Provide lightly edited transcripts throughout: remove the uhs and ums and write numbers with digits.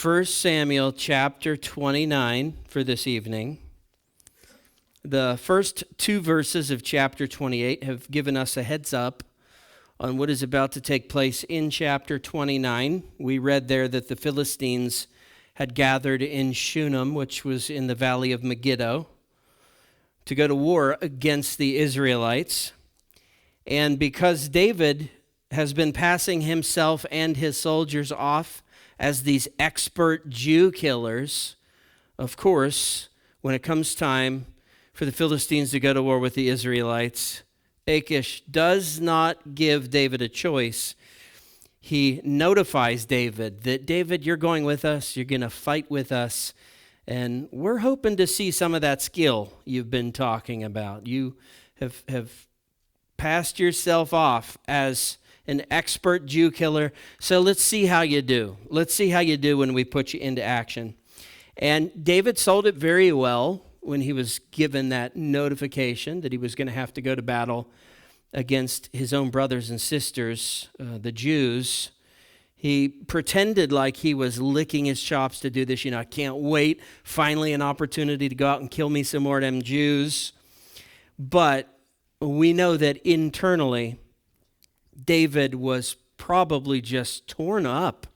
1 Samuel chapter 29 for this evening. The first two verses of chapter 28 have given us a heads up on what is about to take place in chapter 29. We read there that the Philistines had gathered in Shunem, which was in the valley of Megiddo, to go to war against the Israelites. And because David has been passing himself and his soldiers off as these expert Jew killers, of course, when it comes time for the Philistines to go to war with the Israelites, Achish does not give David a choice. He notifies David that, David, you're going with us, you're going to fight with us, and we're hoping to see some of that skill you've been talking about. You have passed yourself off as an expert Jew killer, so let's see how you do. Let's see how you do when we put you into action. And David sold it very well when he was given that notification that he was going to have to go to battle against his own brothers and sisters, the Jews. He pretended like he was licking his chops to do this. I can't wait, finally an opportunity to go out and kill me some more of them Jews. But we know that internally, David was probably just torn up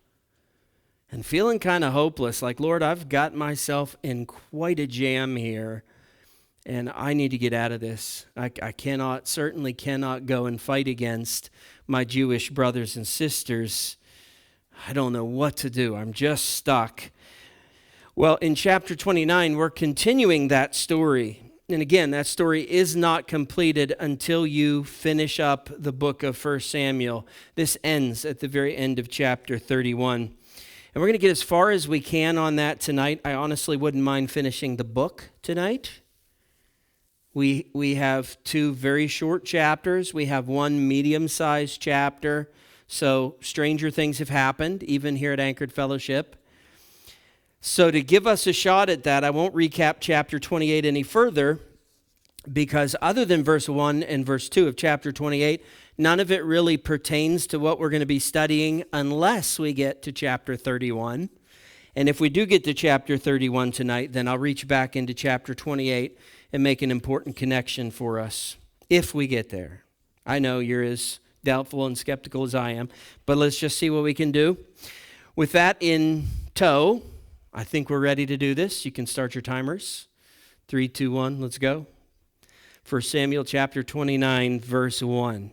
and feeling kind of hopeless, like, Lord, I've got myself in quite a jam here, and I need to get out of this. I certainly cannot go and fight against my Jewish brothers and sisters. I don't know what to do. I'm just stuck. Well, in chapter 29, we're continuing that story. And again, that story is not completed until you finish up the book of 1 Samuel. This ends at the very end of chapter 31. And we're going to get as far as we can on that tonight. I honestly wouldn't mind finishing the book tonight. We have two very short chapters. We have one medium-sized chapter. So stranger things have happened, even here at Anchored Fellowship. So to give us a shot at that, I won't recap chapter 28 any further, because other than verse 1 and verse 2 of chapter 28, none of it really pertains to what we're going to be studying unless we get to chapter 31. And if we do get to chapter 31 tonight, then I'll reach back into chapter 28 and make an important connection for us, if we get there. I know you're as doubtful and skeptical as I am, but let's just see what we can do. With that in tow, I think we're ready to do this. You can start your timers. 3, 2, 1, let's go. 1 Samuel chapter 29, verse 1.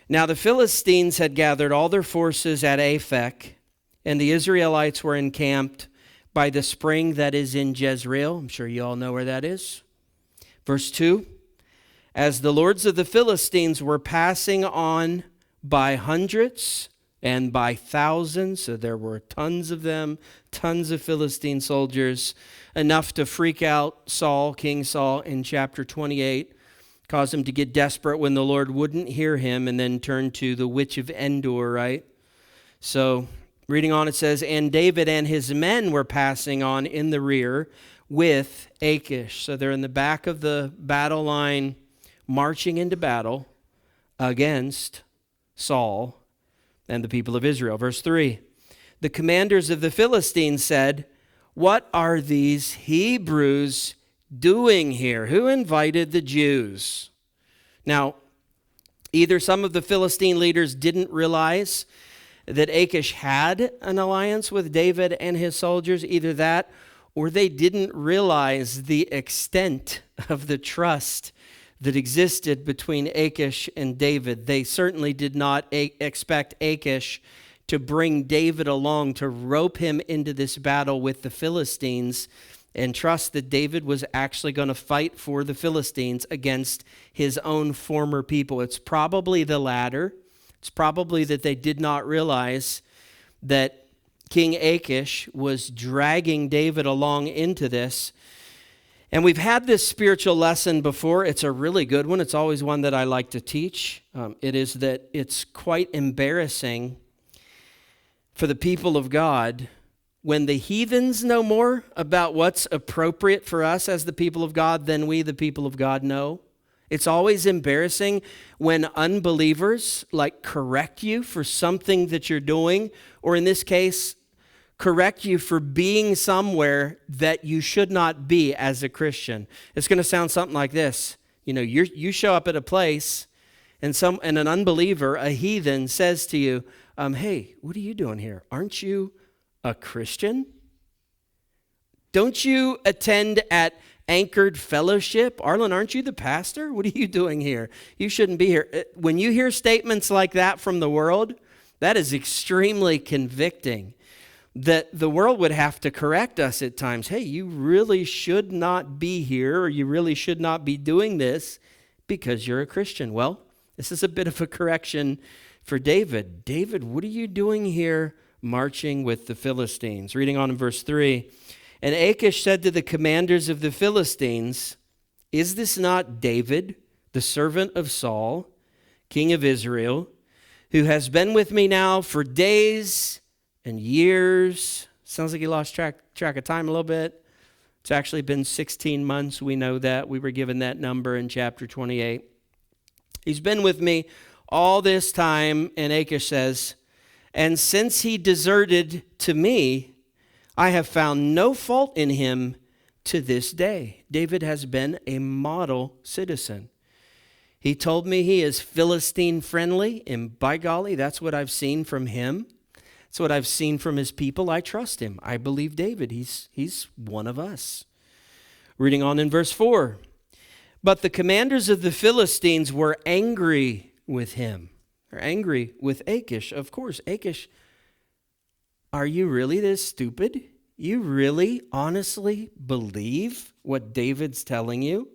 Now the Philistines had gathered all their forces at Aphek, and the Israelites were encamped by the spring that is in Jezreel. I'm sure you all know where that is. Verse 2. As the lords of the Philistines were passing on by hundreds and by thousands, so there were tons of them, tons of Philistine soldiers, enough to freak out Saul, King Saul, in chapter 28, cause him to get desperate when the Lord wouldn't hear him, and then turn to the witch of Endor, right? So, reading on, it says, and David and his men were passing on in the rear with Achish. So they're in the back of the battle line, marching into battle against Saul and the people of Israel. Verse 3, the commanders of the Philistines said, what are these Hebrews doing here? Who invited the Jews? Now, either some of the Philistine leaders didn't realize that Achish had an alliance with David and his soldiers, either that, or they didn't realize the extent of the trust that existed between Achish and David. They certainly did not expect Achish to bring David along to rope him into this battle with the Philistines and trust that David was actually going to fight for the Philistines against his own former people. It's probably the latter. It's probably that they did not realize that King Achish was dragging David along into this. And we've had this spiritual lesson before. It's a really good one. It's always one that I like to teach. It is that it's quite embarrassing for the people of God when the heathens know more about what's appropriate for us as the people of God than we, the people of God, know. It's always embarrassing when unbelievers correct you for something that you're doing, or in this case, correct you for being somewhere that you should not be as a Christian. It's going to sound something like this. You show up at a place and an unbeliever, a heathen, says to you, hey, what are you doing here? Aren't you a Christian? Don't you attend at Anchored Fellowship? Arlyn, aren't you the pastor? What are you doing here? You shouldn't be here. When you hear statements like that from the world, that is extremely convicting. That the world would have to correct us at times. Hey, you really should not be here, or you really should not be doing this because you're a Christian. Well, this is a bit of a correction for David. David, what are you doing here marching with the Philistines? Reading on in verse 3. And Achish said to the commanders of the Philistines, is this not David, the servant of Saul, king of Israel, who has been with me now for days and years? Sounds like he lost track of time a little bit. It's actually been 16 months. We know that. We were given that number in chapter 28. He's been with me all this time, and Achish says, and since he deserted to me, I have found no fault in him to this day. David has been a model citizen. He told me he is Philistine friendly, and by golly, that's what I've seen from him. That's what I've seen from his people. I trust him. I believe David. He's one of us. Reading on in verse 4. But the commanders of the Philistines were angry with him. They're angry with Achish. Of course, Achish, are you really this stupid? You really honestly believe what David's telling you?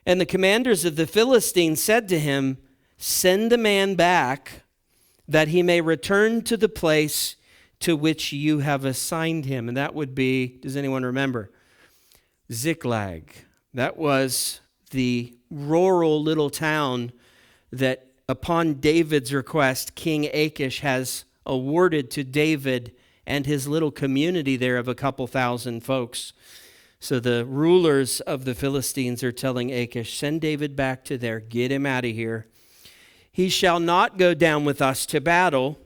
And the commanders of the Philistines said to him, send the man back that he may return to the place to which you have assigned him. And that would be, does anyone remember? Ziklag. That was the rural little town that upon David's request, King Achish has awarded to David and his little community there of a couple thousand folks. So the rulers of the Philistines are telling Achish, send David back to there, get him out of here. He shall not go down with us to battle,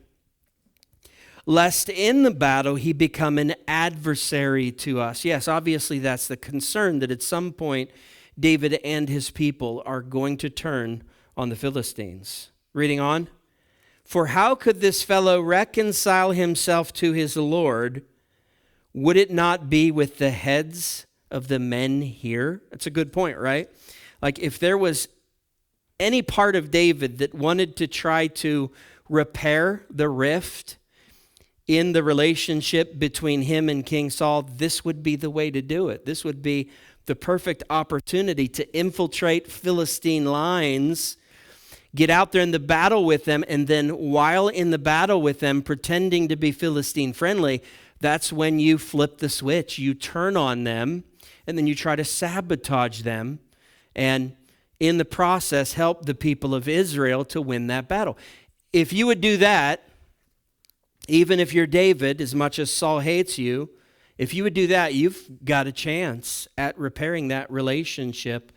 lest in the battle he become an adversary to us. Yes, obviously that's the concern, that at some point David and his people are going to turn on the Philistines. Reading on. For how could this fellow reconcile himself to his Lord? Would it not be with the heads of the men here? That's a good point, right? Like if there was any part of David that wanted to try to repair the rift in the relationship between him and King Saul, this would be the way to do it. This would be the perfect opportunity to infiltrate Philistine lines, get out there in the battle with them, and then while in the battle with them, pretending to be Philistine friendly, that's when you flip the switch. You turn on them, and then you try to sabotage them, and in the process, help the people of Israel to win that battle. If you would do that, even if you're David, as much as Saul hates you, if you would do that, you've got a chance at repairing that relationship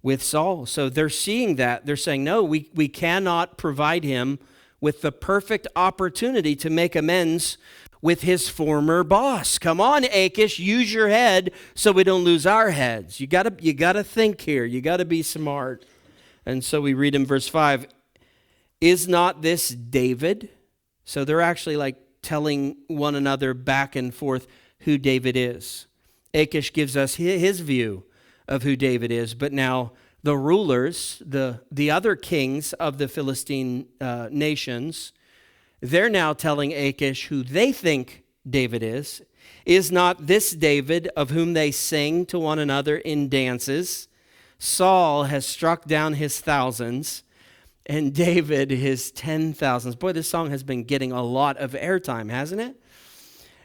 with Saul. So they're seeing that. They're saying, no, we cannot provide him with the perfect opportunity to make amends with his former boss. Come on, Achish, use your head so we don't lose our heads. You gotta think here. You gotta be smart. And so we read in verse 5, is not this David? So they're actually like telling one another back and forth who David is. Achish gives us his view of who David is, but now the rulers, the other kings of the Philistine nations, they're now telling Achish who they think David is. Is not this David of whom they sing to one another in dances? Saul has struck down his thousands, and David his 10,000s. Boy, this song has been getting a lot of airtime, hasn't it?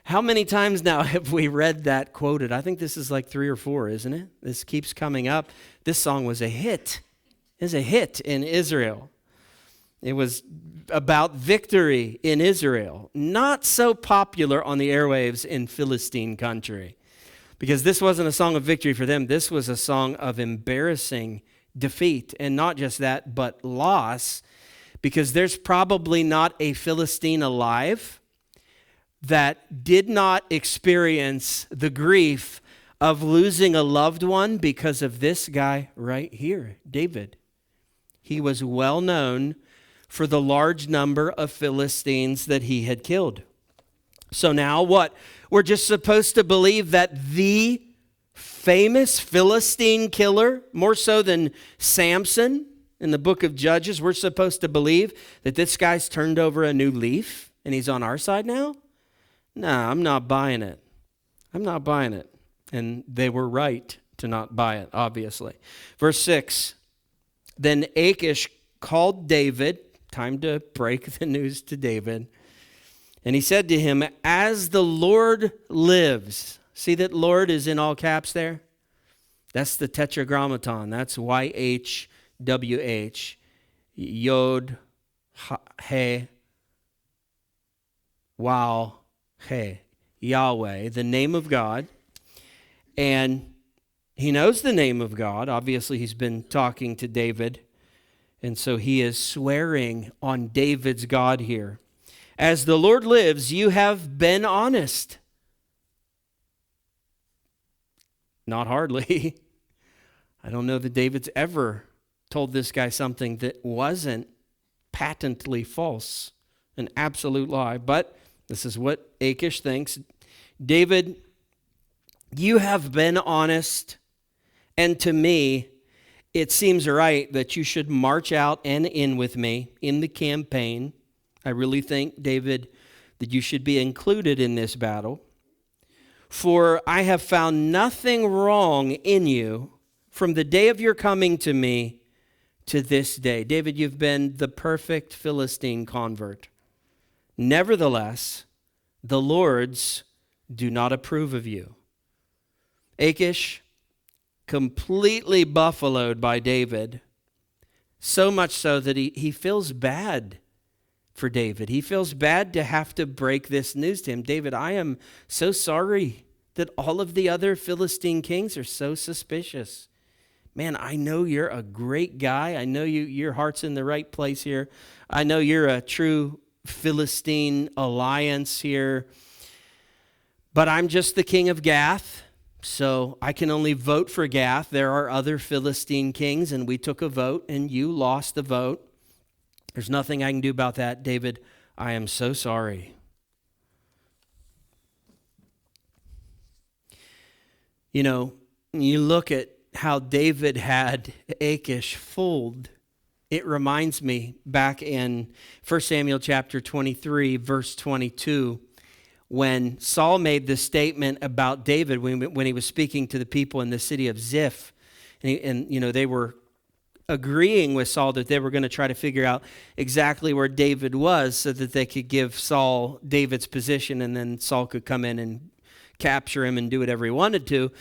How many times now have we read that quoted? I think this is like 3 or 4, isn't it? This keeps coming up. This song was a hit. It was a hit in Israel. It was about victory in Israel. Not so popular on the airwaves in Philistine country, because this wasn't a song of victory for them. This was a song of embarrassing defeat. And not just that, but loss, because there's probably not a Philistine alive that did not experience the grief of losing a loved one because of this guy right here, David. He was well known for the large number of Philistines that he had killed. So now what? We're just supposed to believe that the famous Philistine killer, more so than Samson in the book of Judges, we're supposed to believe that this guy's turned over a new leaf and he's on our side now? Nah, I'm not buying it. I'm not buying it. And they were right to not buy it, obviously. Verse 6, then Achish called David, time to break the news to David, and he said to him, as the Lord lives, see that Lord is in all caps there? That's the tetragrammaton. That's YHWH, Yod, He, Wow, He, Yahweh, the name of God. And he knows the name of God. Obviously, he's been talking to David. And so he is swearing on David's God here. As the Lord lives, you have been honest. Not hardly. I don't know that David's ever told this guy something that wasn't patently false, an absolute lie. But this is what Achish thinks. David, you have been honest, and to me, it seems right that you should march out and in with me in the campaign. I really think, David, that you should be included in this battle. For I have found nothing wrong in you from the day of your coming to me to this day. David, you've been the perfect Philistine convert. Nevertheless, the Lords do not approve of you. Achish, completely buffaloed by David, so much so that he feels bad for David. He feels bad to have to break this news to him. David, I am so sorry that all of the other Philistine kings are so suspicious. Man, I know you're a great guy. I know your heart's in the right place here. I know you're a true Philistine alliance here. But I'm just the king of Gath, so I can only vote for Gath. There are other Philistine kings, and we took a vote, and you lost the vote. There's nothing I can do about that. David, I am so sorry. You know, you look at how David had Achish fooled. It reminds me back in 1 Samuel chapter 23, verse 22, when Saul made this statement about David when he was speaking to the people in the city of Ziph. And they were agreeing with Saul that they were going to try to figure out exactly where David was so that they could give Saul David's position, and then Saul could come in and capture him and do whatever he wanted to.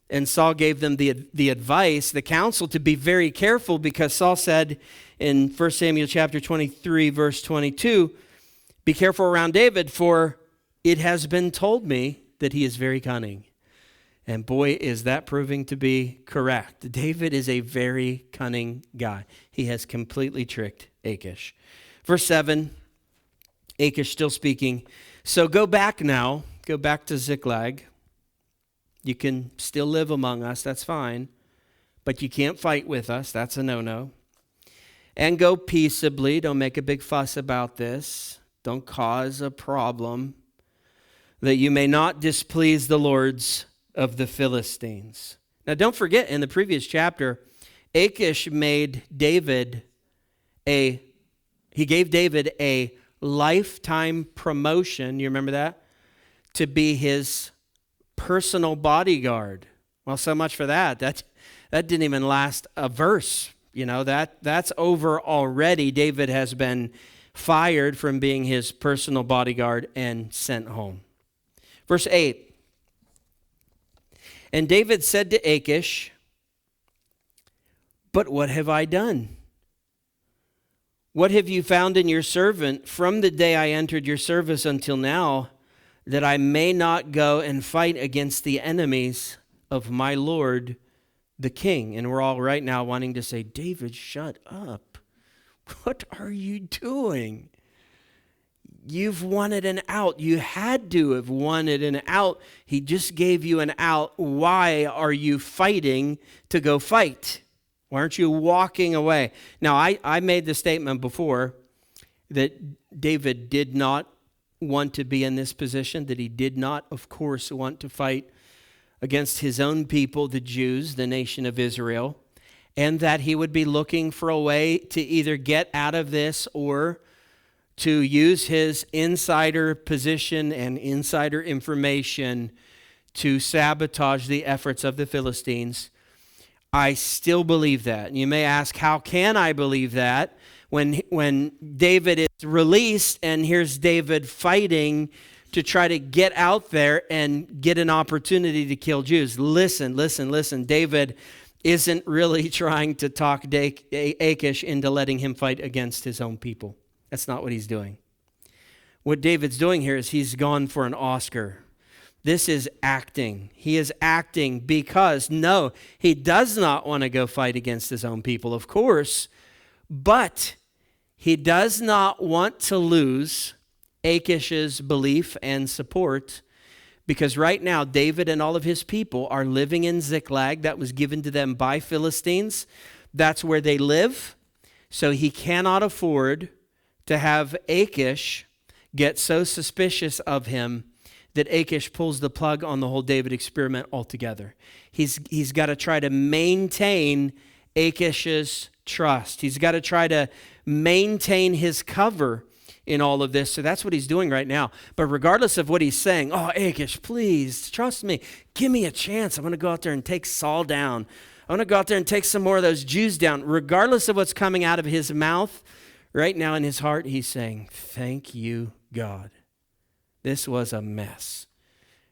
And Saul gave them the advice, the counsel, to be very careful, because Saul said in 1 Samuel chapter 23, verse 22, be careful around David, for it has been told me that he is very cunning. And boy, is that proving to be correct. David is a very cunning guy. He has completely tricked Achish. Verse 7, Achish still speaking. So go back now. Go back to Ziklag. You can still live among us. That's fine. But you can't fight with us. That's a no-no. And go peaceably. Don't make a big fuss about this. Don't cause a problem, that you may not displease the lords of the Philistines. Now, don't forget, in the previous chapter, Achish gave David a lifetime promotion. You remember that? To be his personal bodyguard. Well, so much for that. That didn't even last a verse. That's over already. David has been fired from being his personal bodyguard and sent home. Verse 8. And David said to Achish, but what have I done? What have you found in your servant from the day I entered your service until now, that I may not go and fight against the enemies of my Lord, the king? And we're all right now wanting to say, David, shut up. What are you doing? you've wanted an out. You had to have wanted an out. He just gave you an out. Why are you fighting to go fight? Why aren't you walking away? Now, I made the statement before that David did not want to be in this position, that he did not, of course, want to fight against his own people, the Jews, the nation of Israel, and that he would be looking for a way to either get out of this or to use his insider position and insider information to sabotage the efforts of the Philistines. I still believe that. And you may ask, how can I believe that when David is released and here's David fighting to try to get out there and get an opportunity to kill Jews? Listen. David isn't really trying to talk Achish into letting him fight against his own people. That's not what he's doing. What David's doing here is he's gone for an Oscar. This is acting. He is acting because, no, he does not want to go fight against his own people, of course, but he does not want to lose Achish's belief and support, because right now David and all of his people are living in Ziklag. That was given to them by Philistines. That's where they live. So he cannot afford to have Achish get so suspicious of him that Achish pulls the plug on the whole David experiment altogether. He's got to try to maintain Achish's trust. He's got to try to maintain his cover in all of this. So that's what he's doing right now. But regardless of what he's saying, oh, Achish, please, trust me. Give me a chance. I'm going to go out there and take Saul down. I want to go out there and take some more of those Jews down. Regardless of what's coming out of his mouth, right now in his heart, he's saying, thank you, God. This was a mess.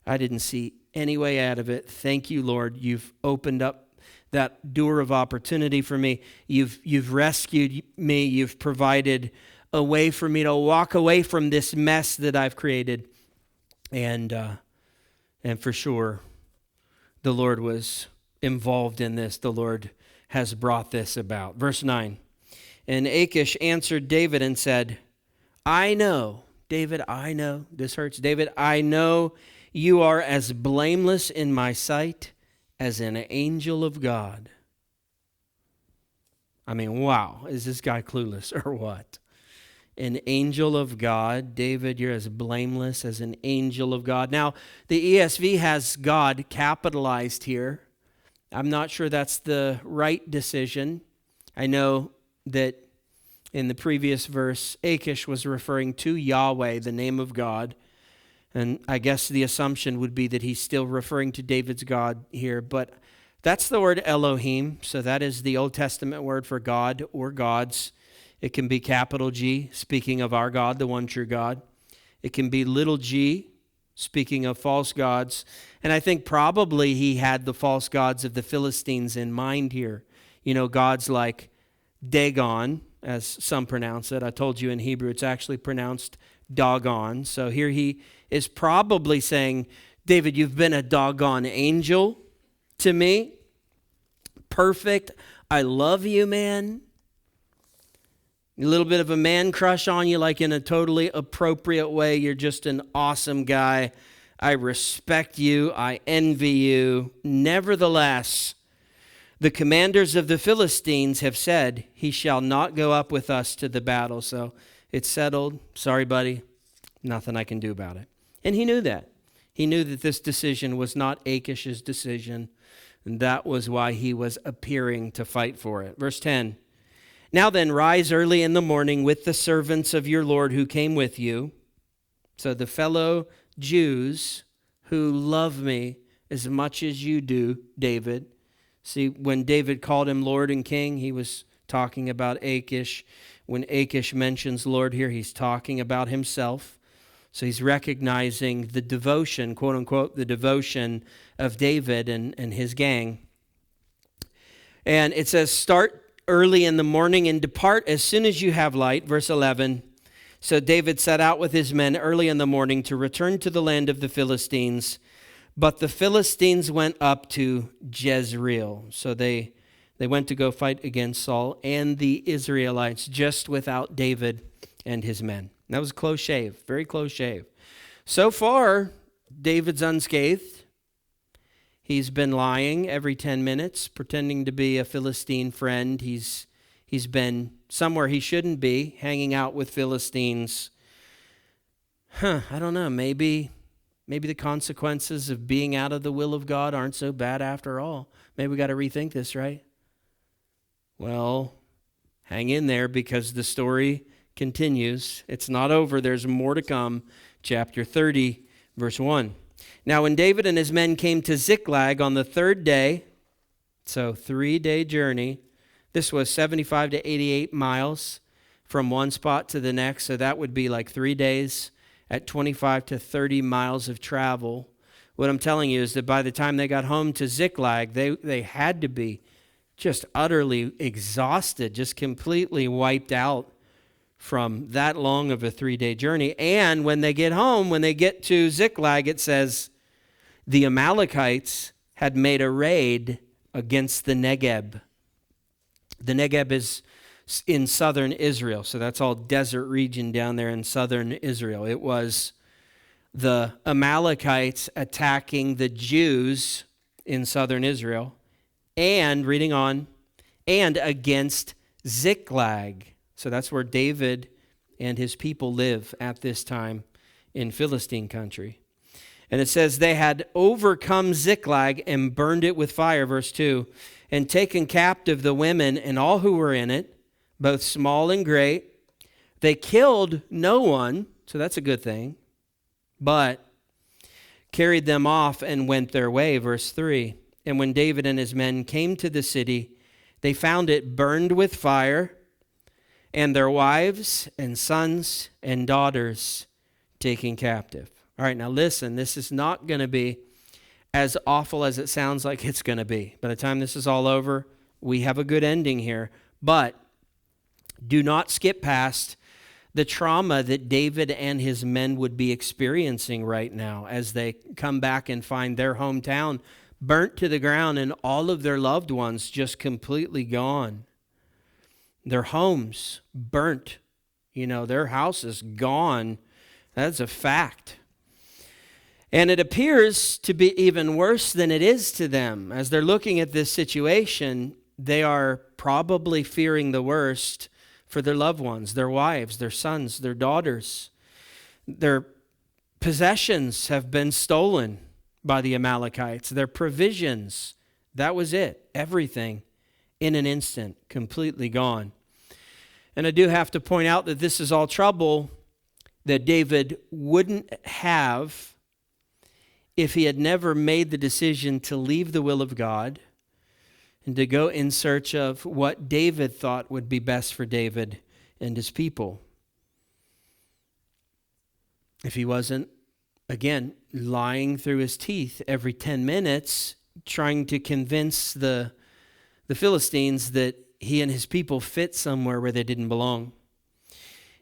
I didn't see any way out of it. Thank you, Lord. You've opened up that door of opportunity for me. You've rescued me. You've provided a way for me to walk away from this mess that I've created. And for sure, the Lord was involved in this. The Lord has brought this about. Verse 9. And Achish answered David and said, I know, David, I know, this hurts. David, I know you are as blameless in my sight as an angel of God. I mean, wow, is this guy clueless or what? An angel of God. David, you're as blameless as an angel of God. Now, the ESV has God capitalized here. I'm not sure that's the right decision. I know that in the previous verse, Achish was referring to Yahweh, the name of God. And I guess the assumption would be that he's still referring to David's God here. But that's the word Elohim. So that is the Old Testament word for God or gods. It can be capital G, speaking of our God, the one true God. It can be little g, speaking of false gods. And I think probably he had the false gods of the Philistines in mind here. You know, gods like Dagon, as some pronounce it. I told you in Hebrew it's actually pronounced doggone. So here he is probably saying, David, you've been a doggone angel to me. Perfect. I love you, man. A little bit of a man crush on you, like in a totally appropriate way. You're just an awesome guy. I respect you. I envy you. Nevertheless, the commanders of the Philistines have said, he shall not go up with us to the battle. So it's settled. Sorry, buddy. Nothing I can do about it. And he knew that. He knew that this decision was not Achish's decision. And that was why he was appearing to fight for it. Verse 10. Now then, rise early in the morning with the servants of your Lord who came with you. So the fellow Jews who love me as much as you do, David. See, when David called him Lord and King, he was talking about Achish. When Achish mentions Lord here, he's talking about himself. So he's recognizing the devotion, quote unquote, the devotion of David and his gang. And it says, start early in the morning and depart as soon as you have light. Verse 11. So David set out with his men early in the morning to return to the land of the Philistines. But the Philistines went up to Jezreel. So they went to go fight against Saul and the Israelites just without David and his men. That was a close shave, very close shave. So far, David's unscathed. He's been lying every 10 minutes, pretending to be a Philistine friend. He's been somewhere he shouldn't be, hanging out with Philistines. I don't know, maybe the consequences of being out of the will of God aren't so bad after all. Maybe we got to rethink this, right? Well, hang in there because the story continues. It's not over. There's more to come. Chapter 30, verse 1. Now, when David and his men came to Ziklag on the third day, so 3-day journey, this was 75 to 88 miles from one spot to the next, so that would be like 3 days at 25 to 30 miles of travel. What I'm telling you is that by the time they got home to Ziklag, they had to be just utterly exhausted, just completely wiped out from that long of a 3-day journey. And when they get home, when they get to Ziklag, it says the Amalekites had made a raid against the Negeb. The Negeb is in southern Israel, so that's all desert region down there in southern Israel. It was the Amalekites attacking the Jews in southern Israel, and, reading on, and against Ziklag. So that's where David and his people live at this time in Philistine country. And it says they had overcome Ziklag and burned it with fire, verse 2, and taken captive the women and all who were in it, both small and great. They killed no one, so that's a good thing, but carried them off and went their way, verse 3. And when David and his men came to the city, they found it burned with fire, and their wives and sons and daughters taken captive. All right, now listen, this is not going to be as awful as it sounds like it's going to be. By the time this is all over, we have a good ending here. But do not skip past the trauma that David and his men would be experiencing right now as they come back and find their hometown burnt to the ground and all of their loved ones just completely gone. Their homes burnt. Their house is gone. That's a fact. And it appears to be even worse than it is to them. As they're looking at this situation, they are probably fearing the worst for their loved ones, their wives, their sons, their daughters. Their possessions have been stolen by the Amalekites. Their provisions, that was it. Everything in an instant, completely gone. And I do have to point out that this is all trouble that David wouldn't have if he had never made the decision to leave the will of God and to go in search of what David thought would be best for David and his people. If he wasn't, again, lying through his teeth every 10 minutes, trying to convince the Philistines that he and his people fit somewhere where they didn't belong.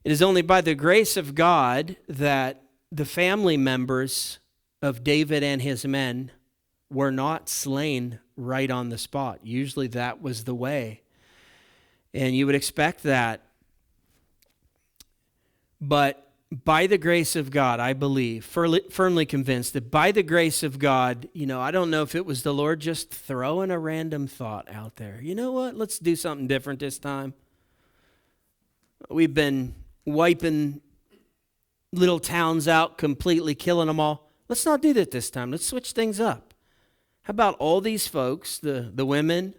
It is only by the grace of God that the family members of David and his men were not slain right on the spot. Usually that was the way. And you would expect that. But by the grace of God, I believe, firmly convinced that by the grace of God, I don't know if it was the Lord just throwing a random thought out there. You know what? Let's do something different this time. We've been wiping little towns out, completely killing them all. Let's not do that this time. Let's switch things up. How about all these folks, the women,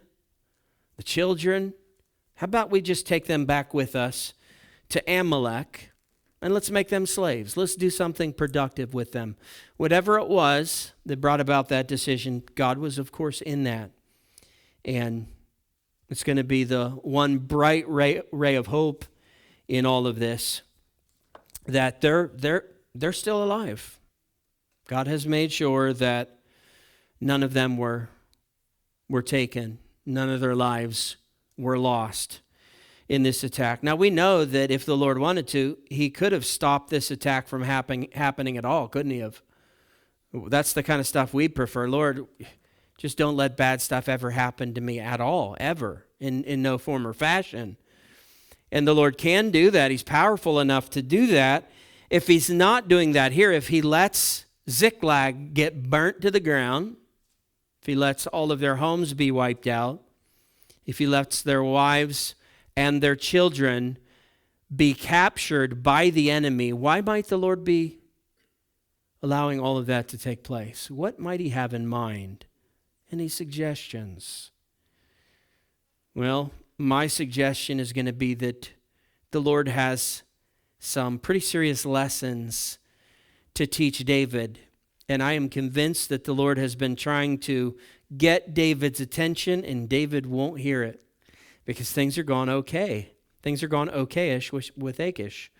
the children? How about we just take them back with us to Amalek and let's make them slaves? Let's do something productive with them. Whatever it was that brought about that decision, God was, of course, in that. And it's going to be the one bright ray of hope in all of this, that they're still alive. God has made sure that none of them were taken. None of their lives were lost in this attack. Now, we know that if the Lord wanted to, he could have stopped this attack from happening at all, couldn't he have? That's the kind of stuff we prefer. Lord, just don't let bad stuff ever happen to me at all, ever, in no form or fashion. And the Lord can do that. He's powerful enough to do that. If he's not doing that here, if he lets Ziklag get burnt to the ground, if he lets all of their homes be wiped out, if he lets their wives and their children be captured by the enemy, why might the Lord be allowing all of that to take place? What might he have in mind? Any suggestions? Well, my suggestion is going to be that the Lord has some pretty serious lessons to teach David. And I am convinced that the Lord has been trying to get David's attention, and David won't hear it because things are going okay. Things are going okay-ish with Achish.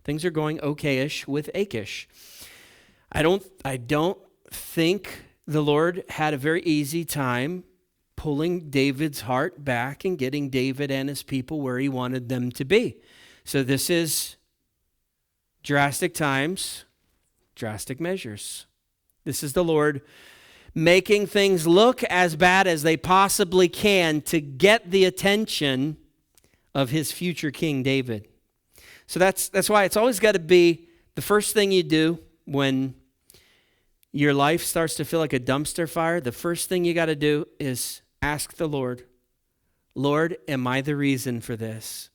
Things are going okay-ish with Achish. I don't think the Lord had a very easy time pulling David's heart back and getting David and his people where he wanted them to be. So this is drastic times, drastic measures. This is the Lord making things look as bad as they possibly can to get the attention of his future king, David. So that's why it's always got to be the first thing you do when your life starts to feel like a dumpster fire. The first thing you got to do is ask the Lord, Lord, am I the reason for this?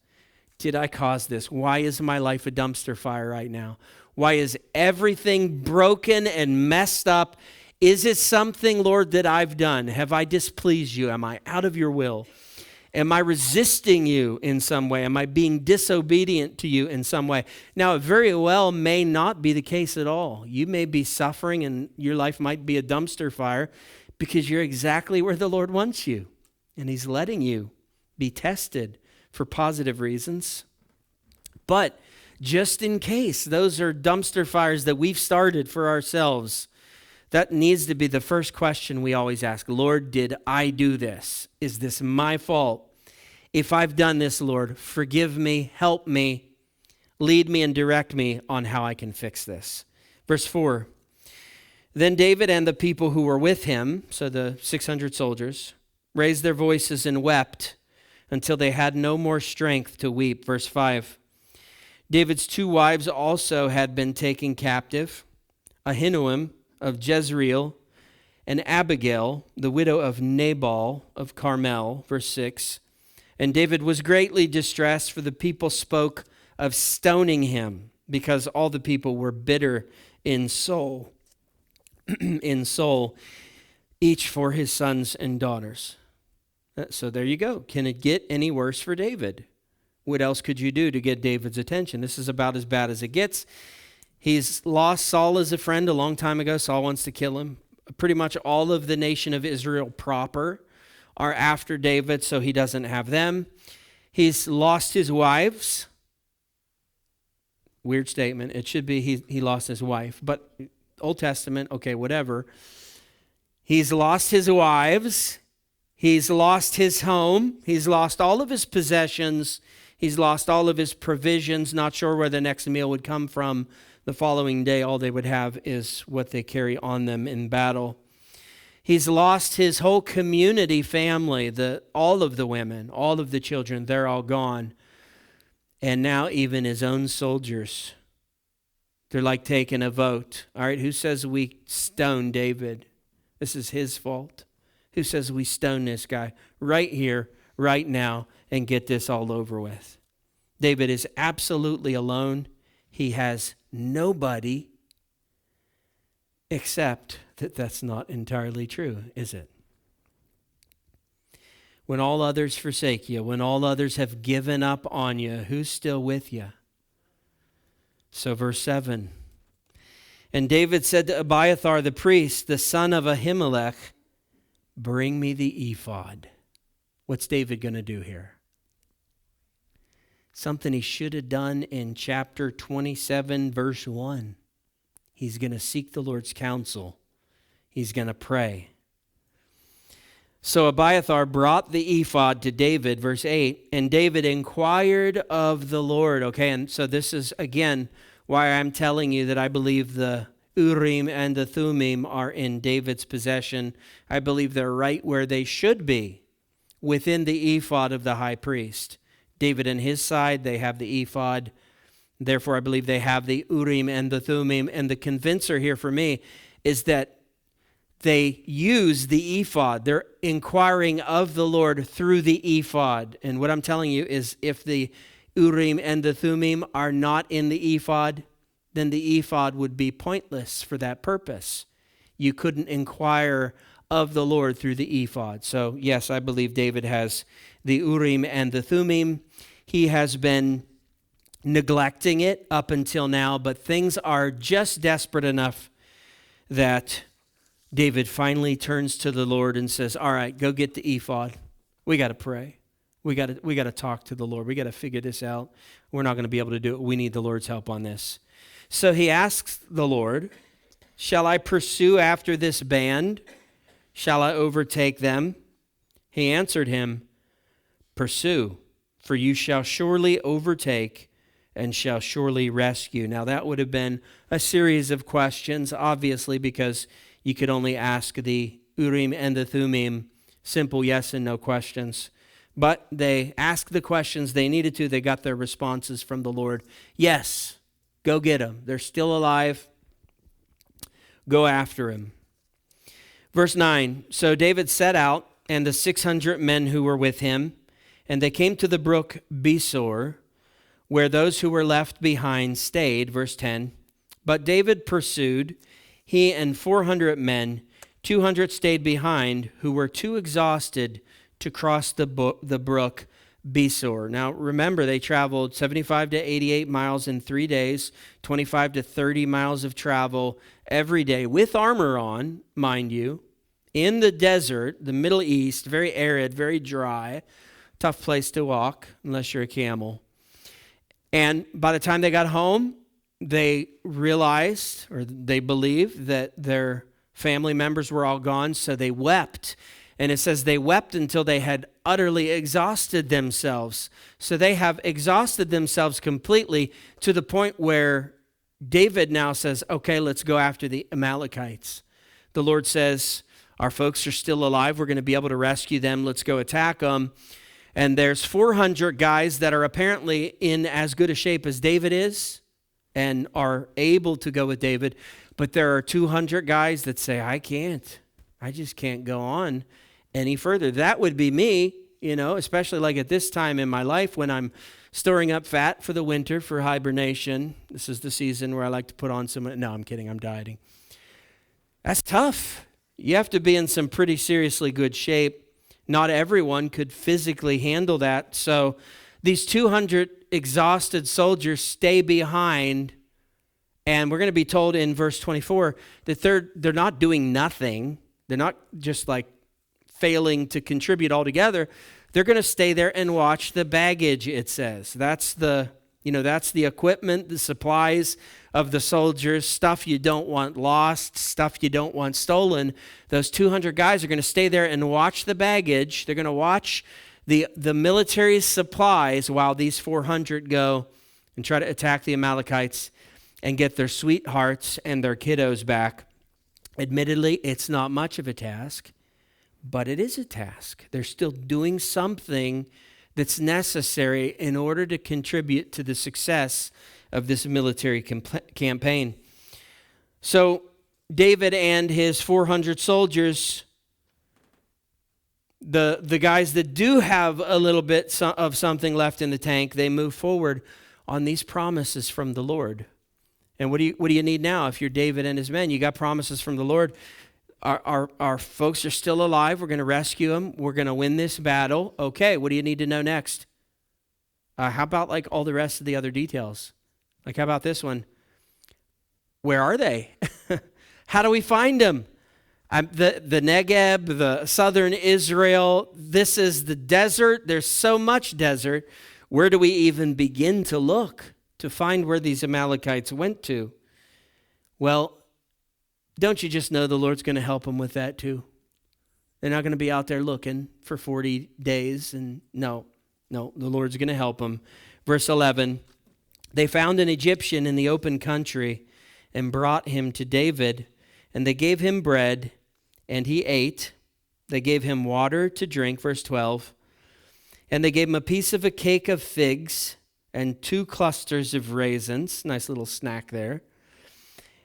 Did I cause this? Why is my life a dumpster fire right now? Why is everything broken and messed up? Is it something, Lord, that I've done? Have I displeased you? Am I out of your will? Am I resisting you in some way? Am I being disobedient to you in some way? Now, it very well may not be the case at all. You may be suffering and your life might be a dumpster fire because you're exactly where the Lord wants you. And he's letting you be tested for positive reasons. But just in case those are dumpster fires that we've started for ourselves, that needs to be the first question we always ask. Lord, did I do this? Is this my fault? If I've done this, Lord, forgive me, help me, lead me and direct me on how I can fix this. Verse 4, then David and the people who were with him, so the 600 soldiers, raised their voices and wept until they had no more strength to weep. Verse 5, David's 2 wives also had been taken captive, Ahinoam of Jezreel, and Abigail, the widow of Nabal of Carmel. Verse 6, and David was greatly distressed, for the people spoke of stoning him, because all the people were bitter in soul, each for his sons and daughters. So there you go. Can it get any worse for David? What else could you do to get David's attention? This is about as bad as it gets. He's lost Saul as a friend a long time ago. Saul wants to kill him. Pretty much all of the nation of Israel proper are after David, so he doesn't have them. He's lost his wives. Weird statement. It should be he lost his wife, but Old Testament, okay, whatever. He's lost his wives. He's lost his home. He's lost all of his possessions. He's lost all of his provisions, not sure where the next meal would come from. The following day, all they would have is what they carry on them in battle. He's lost his whole community family, all of the women, all of the children, they're all gone. And now even his own soldiers, they're like taking a vote. All right, who says we stone David? This is his fault. Who says we stone this guy right here, right now, and get this all over with? David is absolutely alone. He has nobody, except that's not entirely true, is it? When all others forsake you, when all others have given up on you, who's still with you? So verse 7, and David said to Abiathar the priest, the son of Ahimelech, bring me the ephod. What's David going to do here? Something he should have done in chapter 27, verse 1. He's going to seek the Lord's counsel. He's going to pray. So Abiathar brought the ephod to David, verse 8, and David inquired of the Lord. Okay, and so this is, again, why I'm telling you that I believe the Urim and the Thummim are in David's possession. I believe they're right where they should be, within the ephod of the high priest. David and his side, they have the ephod. Therefore, I believe they have the Urim and the Thummim. And the convincer here for me is that they use the ephod. They're inquiring of the Lord through the ephod. And what I'm telling you is if the Urim and the Thummim are not in the ephod, then the ephod would be pointless for that purpose. You couldn't inquire of the Lord through the ephod. So, yes, I believe David has the Urim and the Thummim. He has been neglecting it up until now, but things are just desperate enough that David finally turns to the Lord and says, all right, go get the ephod. We got to pray. We got to talk to the Lord. We got to figure this out. We're not going to be able to do it. We need the Lord's help on this. So he asks the Lord, shall I pursue after this band? Shall I overtake them? He answered him, pursue, for you shall surely overtake and shall surely rescue. Now that would have been a series of questions, obviously, because you could only ask the Urim and the Thummim simple yes and no questions. But they asked the questions they needed to. They got their responses from the Lord. Yes, go get them. They're still alive. Go after him. Verse 9, so David set out, and the 600 men who were with him, and they came to the brook Besor, where those who were left behind stayed. Verse 10, but David pursued, he and 400 men, 200 stayed behind, who were too exhausted to cross the brook Besor. Now, remember, they traveled 75 to 88 miles in 3 days, 25 to 30 miles of travel every day, with armor on, mind you, in the desert, the Middle East, very arid, very dry, tough place to walk, unless you're a camel. And by the time they got home, they realized, or they believed, that their family members were all gone, so they wept. And it says they wept until they had utterly exhausted themselves. So they have exhausted themselves completely to the point where David now says, okay, let's go after the Amalekites. The Lord says, our folks are still alive. We're going to be able to rescue them. Let's go attack them. And there's 400 guys that are apparently in as good a shape as David is and are able to go with David. But there are 200 guys that say, I just can't go on any further. That would be me, especially like at this time in my life when I'm storing up fat for the winter for hibernation. This is the season where I like to put on no, I'm kidding, I'm dieting. That's tough. You have to be in some pretty seriously good shape. Not everyone could physically handle that. So these 200 exhausted soldiers stay behind. And we're going to be told in verse 24 that they're not doing nothing. They're not just like failing to contribute altogether. They're going to stay there and watch the baggage, it says. That's the equipment, the supplies of the soldiers, stuff you don't want lost, stuff you don't want stolen. Those 200 guys are going to stay there and watch the baggage. They're going to watch the military supplies while these 400 go and try to attack the Amalekites and get their sweethearts and their kiddos back. Admittedly, it's not much of a task, but it is a task. They're still doing something that's necessary in order to contribute to the success of this military campaign. So David and his 400 soldiers, the guys that do have a little bit of something left in the tank, they move forward on these promises from the Lord. And what do you need now if you're David and his men? You got promises from the Lord. Our folks are still alive. We're going to rescue them. We're going to win this battle. Okay, what do you need to know next? How about like all the rest of the other details? Like how about this one? Where are they? How do we find them? The Negeb, the southern Israel, this is the desert. There's so much desert. Where do we even begin to look to find where these Amalekites went to? Well, don't you just know the Lord's going to help them with that too? They're not going to be out there looking for 40 days. And no, the Lord's going to help them. Verse 11, they found an Egyptian in the open country and brought him to David, and they gave him bread, and he ate. They gave him water to drink. Verse 12, And they gave him a piece of a cake of figs and 2 clusters of raisins. Nice little snack there.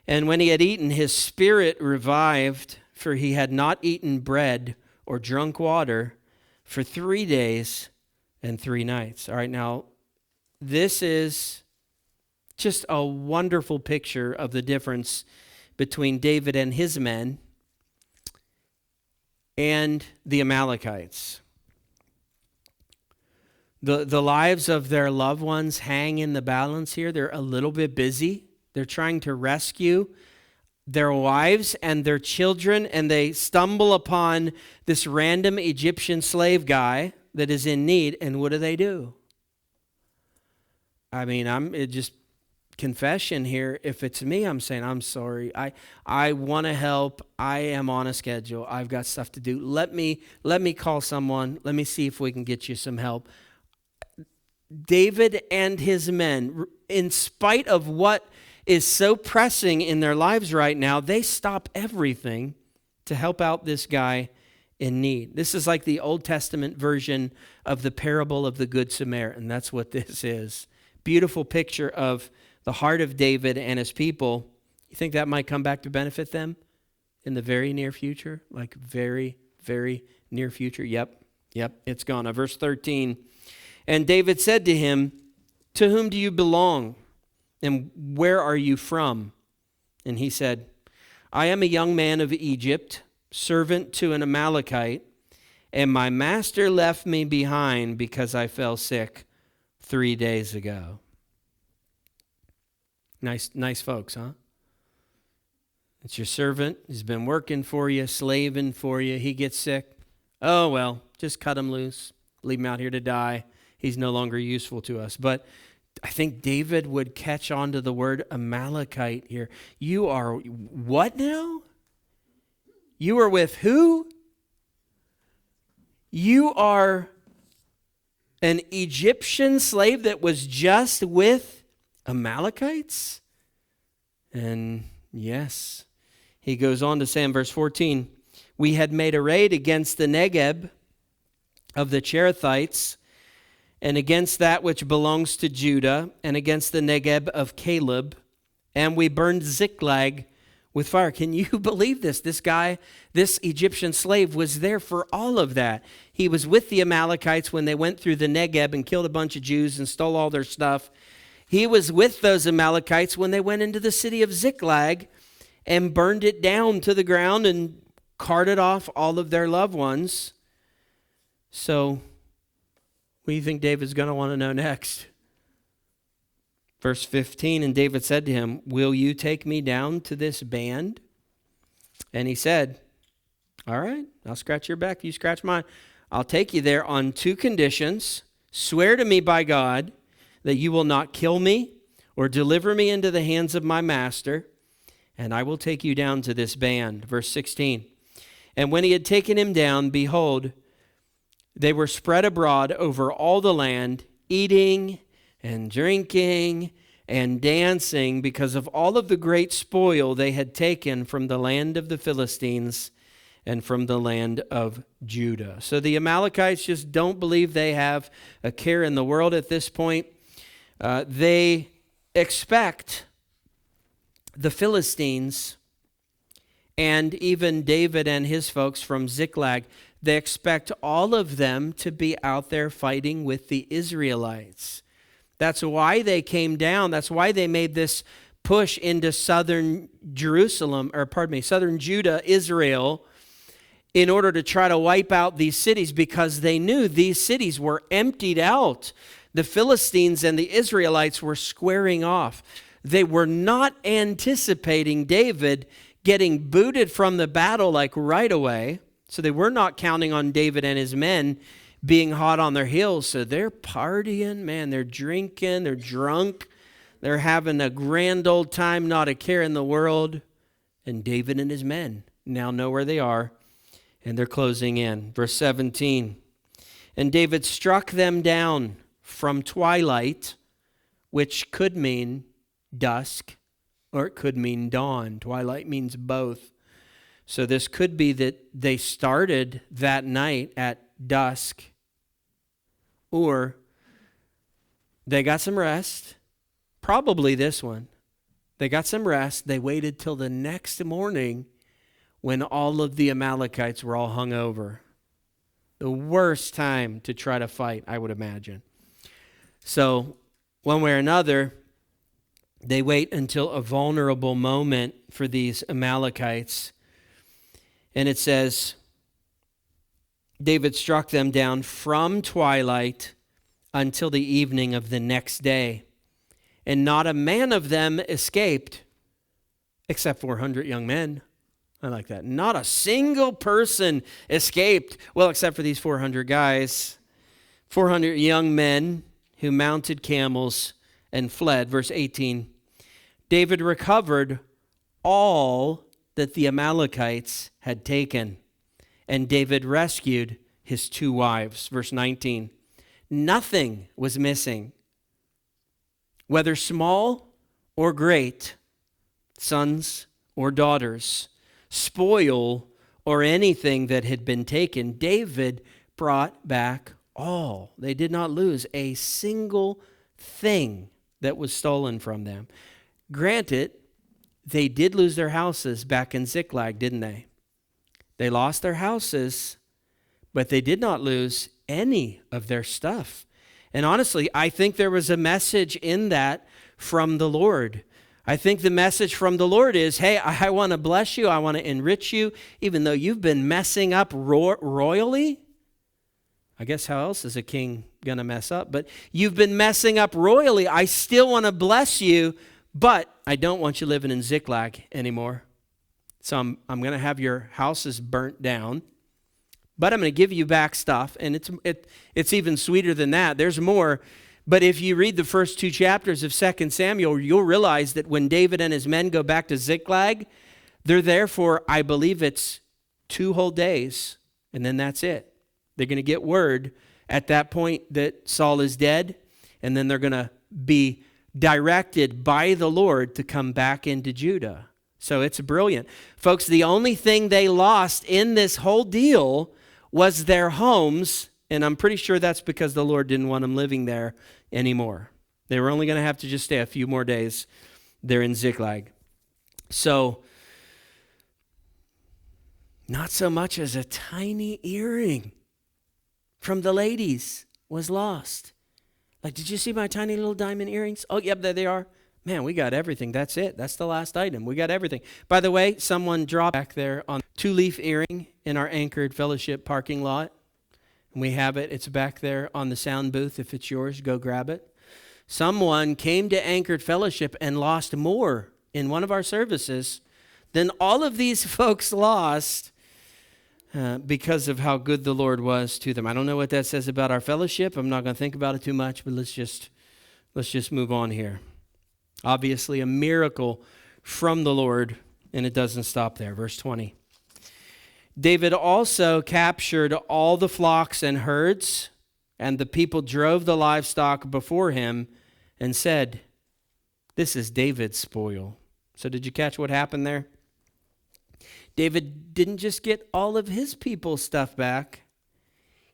And when he had eaten, his spirit revived, for he had not eaten bread or drunk water for 3 days and 3 nights. All right, now, this is just a wonderful picture of the difference between David and his men and the Amalekites. The lives of their loved ones hang in the balance here. They're a little bit busy. They're trying to rescue their wives and their children, and they stumble upon this random Egyptian slave guy that is in need, and what do? I mean, just confession here. If it's me, I'm saying, I'm sorry. I want to help. I am on a schedule. I've got stuff to do. Let me call someone. Let me see if we can get you some help. David and his men, in spite of what is so pressing in their lives right now, they stop everything to help out this guy in need. This is like the Old Testament version of the parable of the Good Samaritan. That's what this is. Beautiful picture of the heart of David and his people. You think that might come back to benefit them in the very near future? Like very, very near future? Yep, it's gone. Now, verse 13. And David said to him, "To whom do you belong? And where are you from?" And he said, "I am a young man of Egypt, servant to an Amalekite, and my master left me behind because I fell sick 3 days ago." Nice folks, huh? It's your servant. He's been working for you, slaving for you. He gets sick. Oh, well, just cut him loose. Leave him out here to die. He's no longer useful to us. But I think David would catch on to the word Amalekite here. You are what now? You are with who? You are an Egyptian slave that was just with Amalekites? And yes, he goes on to say in verse 14, "We had made a raid against the Negeb of the Cherethites, and against that which belongs to Judah, and against the Negeb of Caleb, and we burned Ziklag with fire." Can you believe this? This guy, this Egyptian slave, was there for all of that. He was with the Amalekites when they went through the Negeb and killed a bunch of Jews and stole all their stuff. He was with those Amalekites when they went into the city of Ziklag and burned it down to the ground and carted off all of their loved ones. So, what do you think David's going to want to know next? Verse 15, "And David said to him, 'Will you take me down to this band?' And he said, 'All right, I'll scratch your back, you scratch mine. I'll take you there on 2 conditions. Swear to me by God that you will not kill me or deliver me into the hands of my master, and I will take you down to this band.'" Verse 16, "And when he had taken him down, behold, they were spread abroad over all the land, eating and drinking and dancing because of all of the great spoil they had taken from the land of the Philistines and from the land of Judah." So the Amalekites just don't believe they have a care in the world at this point. They expect the Philistines and even David and his folks from Ziklag, they expect all of them to be out there fighting with the Israelites. That's why they came down. That's why they made this push into southern southern Judah, Israel, in order to try to wipe out these cities, because they knew these cities were emptied out. The Philistines and the Israelites were squaring off. They were not anticipating David getting booted from the battle like right away. So they were not counting on David and his men being hot on their heels. So they're partying, man. They're drinking, they're drunk. They're having a grand old time, not a care in the world. And David and his men now know where they are, and they're closing in. Verse 17, "And David struck them down from twilight," which could mean dusk, or it could mean dawn. Twilight means both. So this could be that they started that night at dusk, Or they got some rest, probably this one. They got some rest. They waited till the next morning when all of the Amalekites were all hung over. The worst time to try to fight, I would imagine. So one way or another, they wait until a vulnerable moment for these Amalekites. And it says, David struck them down from twilight until the evening of the next day. And not a man of them escaped, except 400 young men. I like that. Not a single person escaped. Well, except for these 400 guys. 400 young men who mounted camels and fled. Verse 18. David recovered all that the Amalekites had taken, and David rescued his 2 wives. Verse 19. Nothing was missing, whether small or great, sons or daughters, spoil or anything that had been taken. David brought back all. They did not lose a single thing that was stolen from them. Granted, they did lose their houses back in Ziklag, didn't they? They lost their houses, but they did not lose any of their stuff. And honestly, I think there was a message in that from the Lord. I think the message from the Lord is, hey, I want to bless you. I want to enrich you, even though you've been messing up royally. I guess how else is a king going to mess up? But you've been messing up royally. I still want to bless you, but I don't want you living in Ziklag anymore. So I'm going to have your houses burnt down, but I'm going to give you back stuff. And it's even sweeter than that. There's more. But if you read the first 2 chapters of 2 Samuel, you'll realize that when David and his men go back to Ziklag, they're there for, I believe it's 2 whole days, and then that's it. They're going to get word at that point that Saul is dead, and then they're going to be directed by the Lord to come back into Judah. So it's brilliant. Folks, the only thing they lost in this whole deal was their homes, and I'm pretty sure that's because the Lord didn't want them living there anymore. They were only going to have to just stay a few more days there in Ziklag. So, not so much as a tiny earring from the ladies was lost. Like, did you see my tiny little diamond earrings? Oh, yep, there they are. Man, we got everything. That's it. That's the last item. We got everything. By the way, someone dropped back there on 2-leaf earring in our Anchored Fellowship parking lot. And we have it. It's back there on the sound booth. If it's yours, go grab it. Someone came to Anchored Fellowship and lost more in one of our services than all of these folks lost because of how good the Lord was to them. I don't know what that says about our fellowship. I'm not going to think about it too much, but let's just move on here. Obviously, a miracle from the Lord, and it doesn't stop there. Verse 20. David also captured all the flocks and herds, and the people drove the livestock before him and said, "This is David's spoil." So did you catch what happened there? David didn't just get all of his people's stuff back.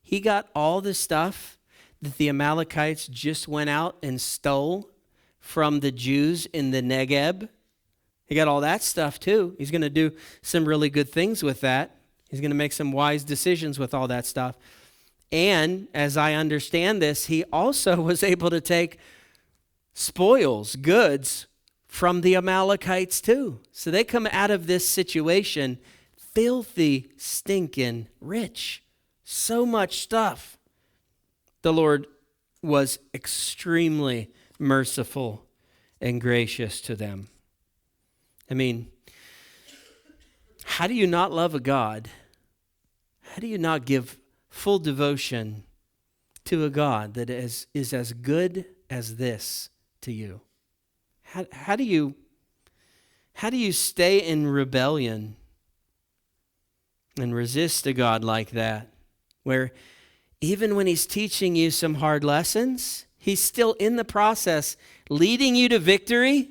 He got all the stuff that the Amalekites just went out and stole from the Jews in the Negeb. He got all that stuff too. He's going to do some really good things with that. He's going to make some wise decisions with all that stuff. And as I understand this, he also was able to take spoils, goods, from the Amalekites too. So they come out of this situation filthy, stinking rich. So much stuff. The Lord was extremely merciful and gracious to them. I mean, how do you not love a God? How do you not give full devotion to a God that is as good as this to you? How do you stay in rebellion and resist a God like that, where even when he's teaching you some hard lessons, he's still in the process leading you to victory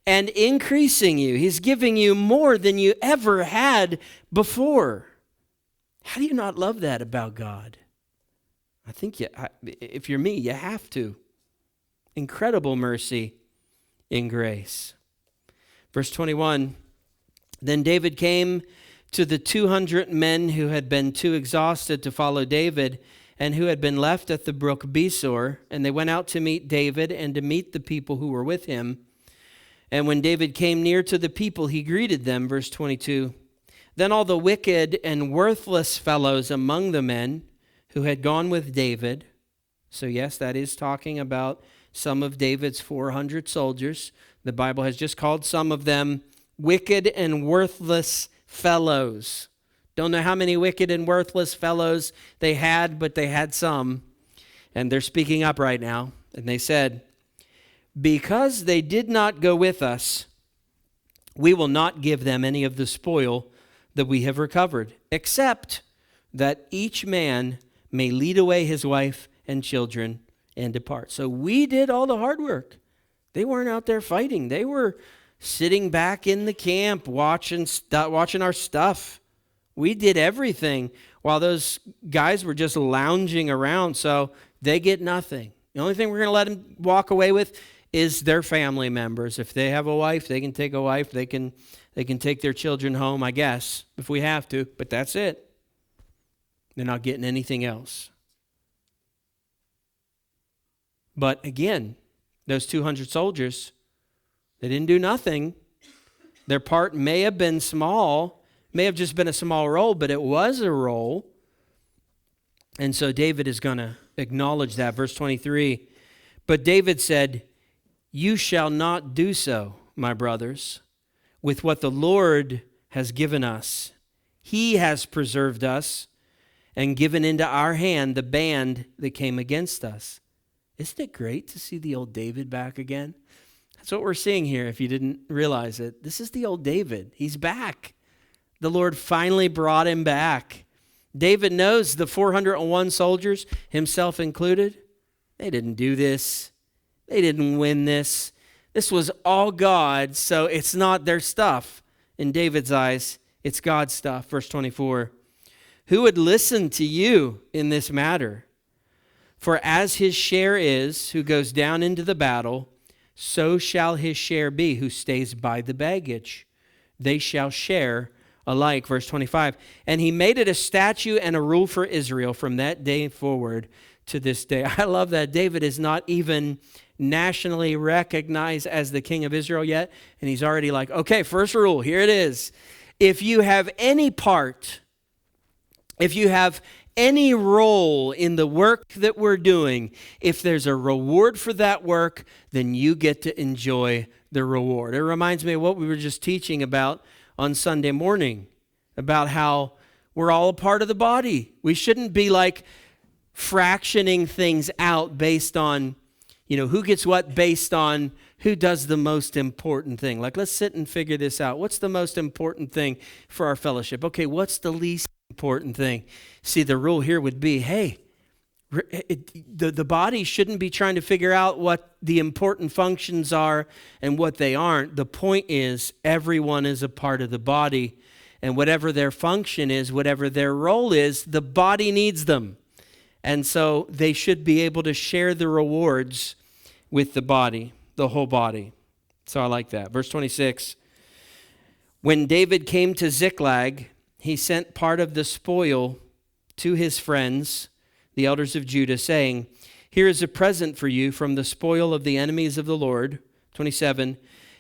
and increasing you. He's giving you more than you ever had before. How do you not love that about God? I think if you're me, you have to. Incredible mercy and grace. Verse 21, then David came to the 200 men who had been too exhausted to follow David and who had been left at the brook Besor, and they went out to meet David and to meet the people who were with him. And when David came near to the people, he greeted them. Verse 22, then all the wicked and worthless fellows among the men who had gone with David, so yes, that is talking about some of David's 400 soldiers. The Bible has just called some of them wicked and worthless fellows. Don't know how many wicked and worthless fellows they had, but they had some. And they're speaking up right now. And they said, because they did not go with us, we will not give them any of the spoil that we have recovered, except that each man may lead away his wife and children and depart. So we did all the hard work. They weren't out there fighting. They were sitting back in the camp watching our stuff. We did everything while those guys were just lounging around, so they get nothing. The only thing we're going to let them walk away with is their family members. If they have a wife, they can take a wife. They can take their children home, I guess, if we have to, but that's it. They're not getting anything else. But again, those 200 soldiers, they didn't do nothing. Their part may have been small, may have just been a small role, but it was a role. And so David is going to acknowledge that. Verse 23, but David said, you shall not do so, my brothers, with what the Lord has given us. He has preserved us and given into our hand the band that came against us. Isn't it great to see the old David back again? That's what we're seeing here, if you didn't realize it. This is the old David. He's back. The Lord finally brought him back. David knows the 401 soldiers, himself included, they didn't do this. They didn't win this. This was all God, so it's not their stuff. In David's eyes, it's God's stuff. Verse 24, who would listen to you in this matter? For as his share is, who goes down into the battle, so shall his share be, who stays by the baggage. They shall share alike. Verse 25, and he made it a statute and a rule for Israel from that day forward to this day. I love that David is not even nationally recognized as the king of Israel yet, and he's already like, okay, first rule, here it is. If you have any part, if you have any role in the work that we're doing, if there's a reward for that work, then you get to enjoy the reward. It reminds me of what we were just teaching about on Sunday morning, about how we're all a part of the body. We shouldn't be like fractioning things out based on, who gets what based on who does the most important thing. Like, let's sit and figure this out. What's the most important thing for our fellowship? Okay, what's the least important thing? See, the rule here would be, hey, the body shouldn't be trying to figure out what the important functions are and what they aren't. The point is, everyone is a part of the body, and whatever their function is, whatever their role is, the body needs them. And so they should be able to share the rewards with the body, the whole body. So I like that. Verse 26, when David came to Ziklag, he sent part of the spoil to his friends, the elders of Judah, saying, here is a present for you from the spoil of the enemies of the Lord. 27,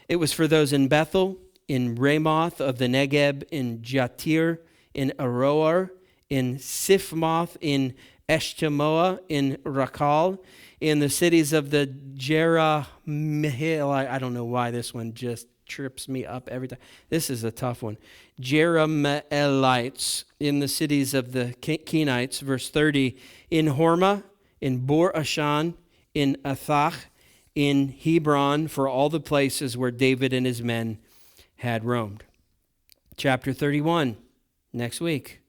it was for those in Bethel, in Ramoth of the Negeb, in Jatir, in Aroer, in Sifmoth, in Eshtemoa, in Rakal, in the cities of the Jerahmeel. I don't know why this one just trips me up every time. This is a tough one. Jerahmeelites, in the cities of the Kenites. Verse 30, in Hormah, in Bor Ashan, in Athach, in Hebron, for all the places where David and his men had roamed. Chapter 31, next week.